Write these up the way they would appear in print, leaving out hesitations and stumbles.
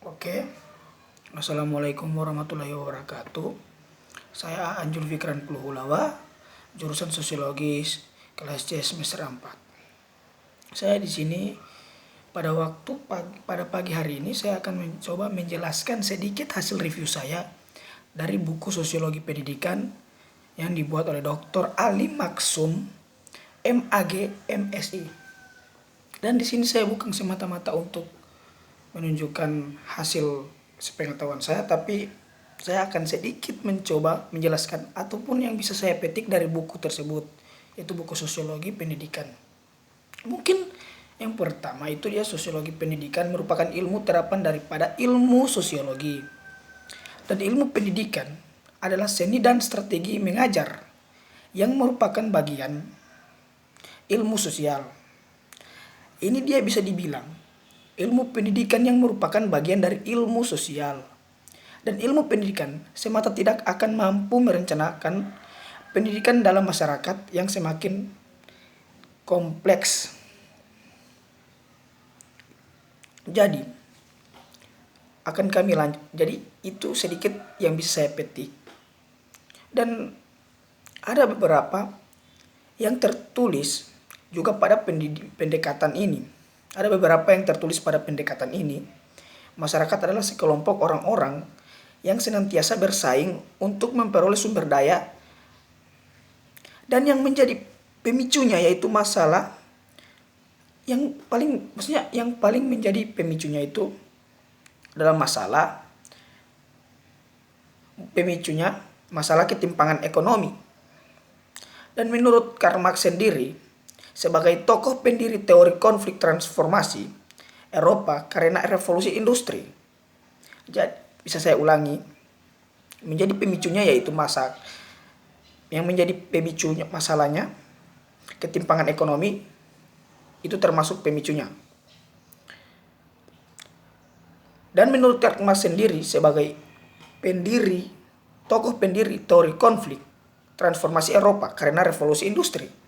Oke, Assalamualaikum warahmatullahi wabarakatuh. Saya Anjul Fikran Puluhulawa, jurusan Sosiologis, kelas C semester 4. Saya di sini pada pagi hari ini saya akan mencoba menjelaskan sedikit hasil review saya dari buku Sosiologi Pendidikan yang dibuat oleh Dr. Ali Maksum, MAG, MSI. Dan di sini saya bukan semata-mata untuk menunjukkan hasil sepengetahuan saya, tapi saya akan sedikit mencoba menjelaskan ataupun yang bisa saya petik dari buku tersebut, yaitu buku Sosiologi Pendidikan. Mungkin yang pertama itu dia sosiologi pendidikan merupakan ilmu terapan daripada ilmu sosiologi. Dan ilmu pendidikan adalah seni dan strategi mengajar yang merupakan bagian ilmu sosial. Ini dia bisa dibilang ilmu pendidikan yang merupakan bagian dari ilmu sosial. Dan ilmu pendidikan semata tidak akan mampu merencanakan pendidikan dalam masyarakat yang semakin kompleks. Jadi, Jadi itu sedikit yang bisa saya petik. Dan ada beberapa yang tertulis juga pada pendekatan ini. Ada beberapa yang tertulis pada pendekatan ini. Masyarakat adalah sekelompok orang-orang yang senantiasa bersaing untuk memperoleh sumber daya. Dan yang menjadi pemicunya yaitu masalah yang paling menjadi pemicunya itu dalam masalah ketimpangan ekonomi. Dan menurut Karl Marx sendiri, sebagai tokoh pendiri teori konflik transformasi Eropa karena revolusi industri. Jadi, bisa saya ulangi, menjadi pemicunya yaitu masalahnya ketimpangan ekonomi itu termasuk pemicunya. Dan menurut Karl Marx sendiri sebagai tokoh pendiri teori konflik transformasi Eropa karena revolusi industri.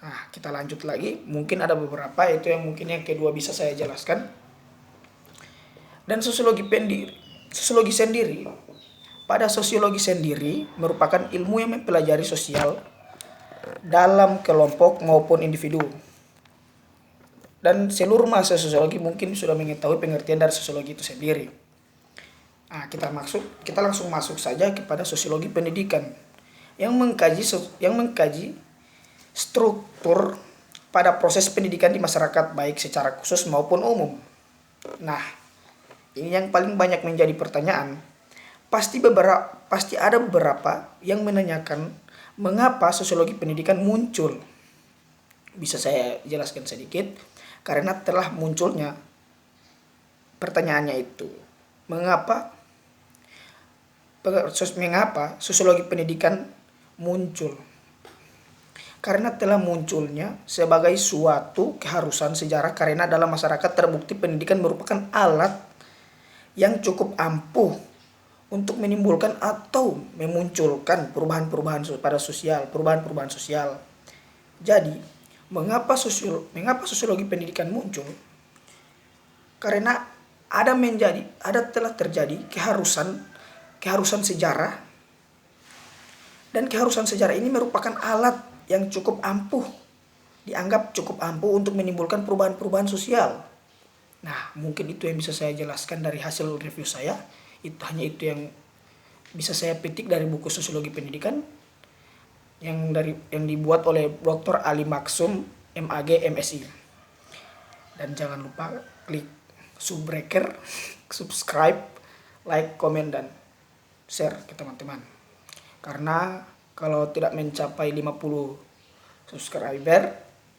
Nah, kita lanjut lagi. Mungkin ada beberapa, itu yang mungkin yang kedua bisa saya jelaskan. Dan sosiologi sendiri, pada sosiologi sendiri merupakan ilmu yang mempelajari sosial dalam kelompok maupun individu. Dan seluruh mahasiswa sosiologi mungkin sudah mengetahui pengertian dari sosiologi itu sendiri. Nah, kita langsung masuk saja kepada sosiologi pendidikan yang mengkaji struktur pada proses pendidikan di masyarakat baik secara khusus maupun umum. Nah, ini yang paling banyak menjadi pertanyaan. Pasti ada beberapa yang menanyakan mengapa sosiologi pendidikan muncul. Bisa saya jelaskan sedikit karena telah munculnya pertanyaannya itu. Mengapa sosiologi pendidikan muncul? Karena telah munculnya sebagai suatu keharusan sejarah karena dalam masyarakat terbukti pendidikan merupakan alat yang cukup ampuh untuk menimbulkan atau memunculkan perubahan-perubahan sosial. Jadi, mengapa sosiologi pendidikan muncul? Karena telah terjadi keharusan sejarah, dan keharusan sejarah ini merupakan alat yang dianggap cukup ampuh untuk menimbulkan perubahan-perubahan sosial. Nah, mungkin itu yang bisa saya jelaskan dari hasil review saya. Hanya itu yang bisa saya petik dari buku Sosiologi Pendidikan yang dibuat oleh Dr. Ali Maksum, MAG, MSI. Dan jangan lupa klik subscribe, like, komen, dan share ke teman-teman. Karena kalau tidak mencapai 50 subscriber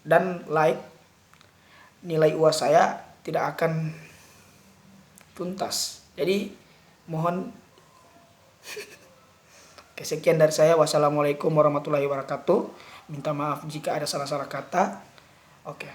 dan like, nilai UAS saya tidak akan tuntas. Jadi mohon kesekian dari saya. Wassalamualaikum warahmatullahi wabarakatuh. Minta maaf jika ada salah-salah kata. Oke.